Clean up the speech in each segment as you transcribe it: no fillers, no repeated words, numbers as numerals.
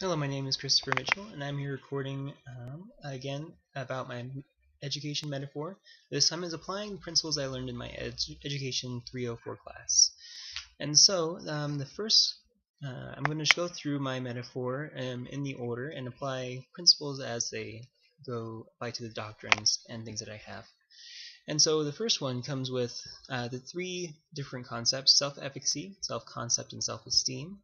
Hello, my name is Christopher Mitchell, and I'm here recording again about my education metaphor. This time is applying the principles I learned in my Education 304 class. And so, I'm going to go through my metaphor in the order and apply principles as they apply to the doctrines and things that I have. And so the first one comes with the three different concepts: self-efficacy, self-concept, and self-esteem.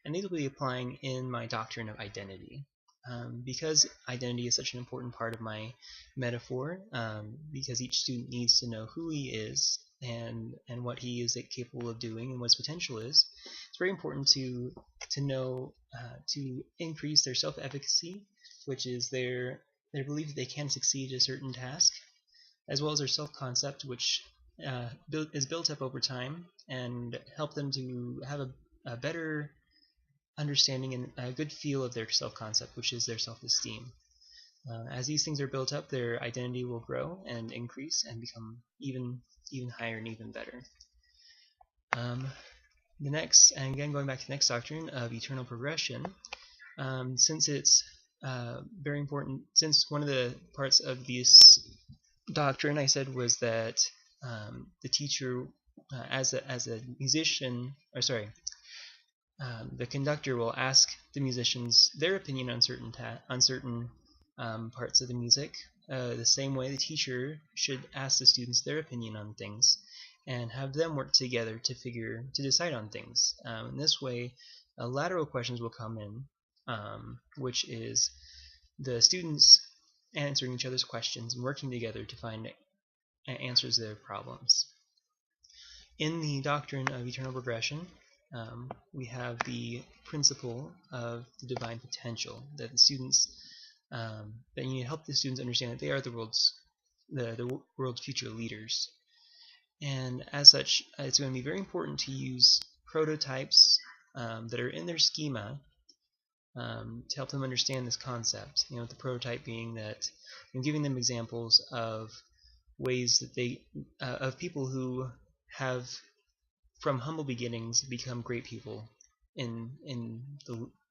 And these will be applying in my doctrine of identity. Because identity is such an important part of my metaphor, because each student needs to know who he is and what he is capable of doing and what his potential is, it's very important to know to increase their self-efficacy, which is their belief that they can succeed at a certain task, as well as their self-concept, which is built up over time and help them to have a better understanding and a good feel of their self-concept, which is their self-esteem. As these things are built up, their identity will grow and increase and become even higher and even better. The next, and again going back to the next doctrine of eternal progression, since it's very important, since one of the parts of this doctrine I said was that the teacher, as a musician, or sorry, the conductor will ask the musicians their opinion on certain parts of the music. The same way the teacher should ask the students their opinion on things and have them work together to decide on things. In this way, lateral questions will come in, which is the students answering each other's questions and working together to find answers to their problems. In the doctrine of eternal progression, we have the principle of the divine potential, that the students, that you need to help the students understand that they are the world's future leaders. And as such, it's going to be very important to use prototypes that are in their schema to help them understand this concept. You know, the prototype being that I'm giving them examples of ways that of people who have, from humble beginnings, become great people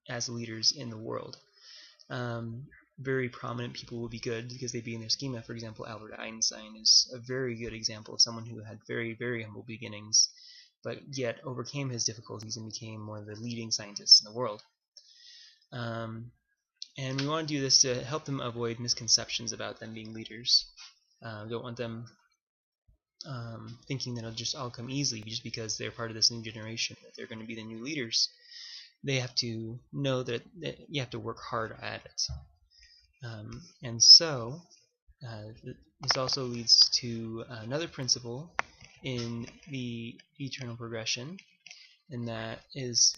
as leaders in the world. Very prominent people will be good because they be in their schema. For example, Albert Einstein is a very good example of someone who had very, very humble beginnings, but yet overcame his difficulties and became one of the leading scientists in the world. And we want to do this to help them avoid misconceptions about them being leaders. Don't want them thinking that it'll just all come easily just because they're part of this new generation, that they're going to be the new leaders. They have to know that you have to work hard at it. And so this also leads to another principle in the eternal progression, and that is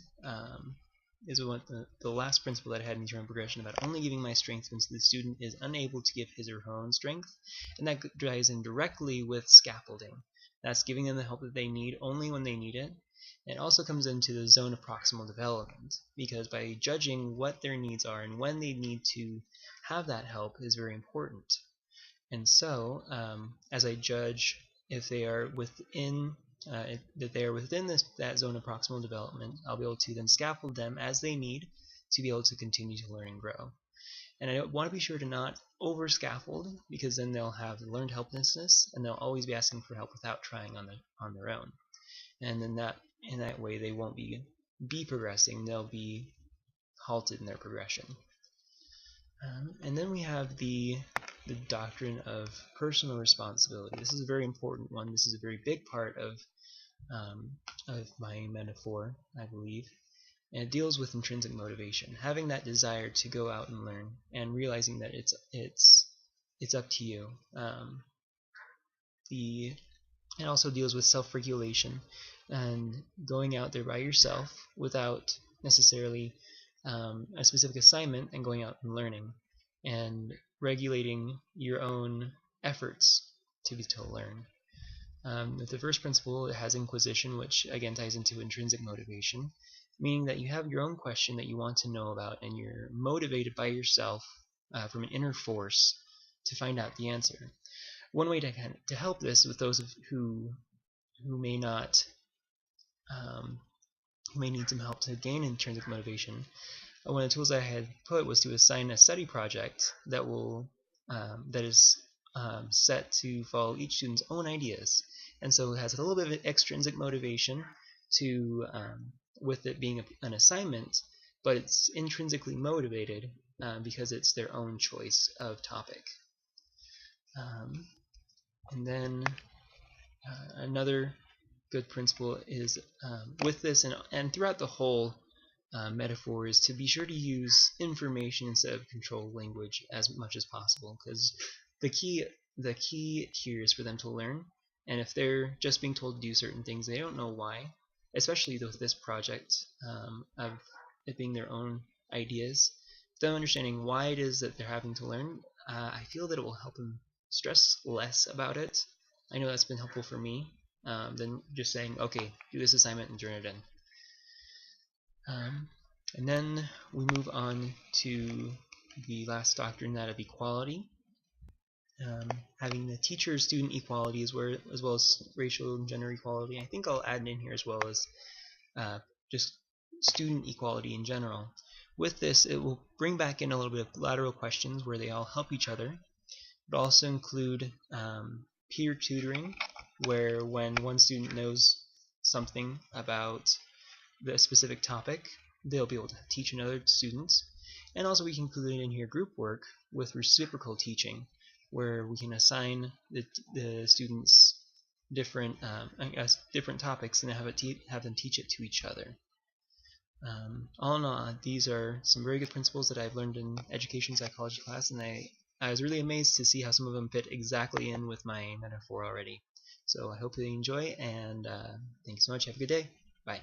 what the last principle that I had in eternal progression, about only giving my strength when the student is unable to give his or her own strength. And that ties in directly with scaffolding. That's giving them the help that they need only when they need it. And it also comes into the zone of proximal development, because by judging what their needs are and when they need to have that help is very important. And so, as I judge if they are within that zone of proximal development, I'll be able to then scaffold them as they need to be able to continue to learn and grow. And I want to be sure to not over scaffold, because then they'll have learned helplessness and they'll always be asking for help without trying on their own. And then in that way they won't be progressing, they'll be halted in their progression. And then we have the doctrine of personal responsibility. This is a very important one. This is a very big part of my metaphor, I believe. And it deals with intrinsic motivation, having that desire to go out and learn, and realizing that it's up to you. It also deals with self-regulation and going out there by yourself without necessarily a specific assignment, and going out and learning and regulating your own efforts to learn. The first principle has inquisition, which again ties into intrinsic motivation, meaning that you have your own question that you want to know about, and you're motivated by yourself from an inner force to find out the answer. One way to help this with those who may not who may need some help to gain intrinsic motivation one of the tools I had put was to assign a study project that is set to follow each student's own ideas, and so it has a little bit of extrinsic motivation to with it being an assignment, but it's intrinsically motivated because it's their own choice of topic. And then another good principle is with this and throughout the whole metaphor is to be sure to use information instead of controlled language as much as possible, because the key here is for them to learn, and if they're just being told to do certain things, they don't know why, especially with this project of it being their own ideas, them understanding why it is that they're having to learn, I feel that it will help them stress less about it. I know that's been helpful for me than just saying, okay, do this assignment and turn it in. And then we move on to the last doctrine, that of equality. Having the teacher-student equality as well as racial and gender equality. I think I'll add in here as well as just student equality in general. With this, it will bring back in a little bit of lateral questions where they all help each other. It will also include peer tutoring, where when one student knows something about the specific topic, they'll be able to teach another student. And also we can include in here group work with reciprocal teaching, where we can assign the students different different topics and have them teach it to each other. All in all, these are some very good principles that I've learned in education psychology class, and I was really amazed to see how some of them fit exactly in with my metaphor already. So I hope you enjoy, and thank you so much. Have a good day. Bye.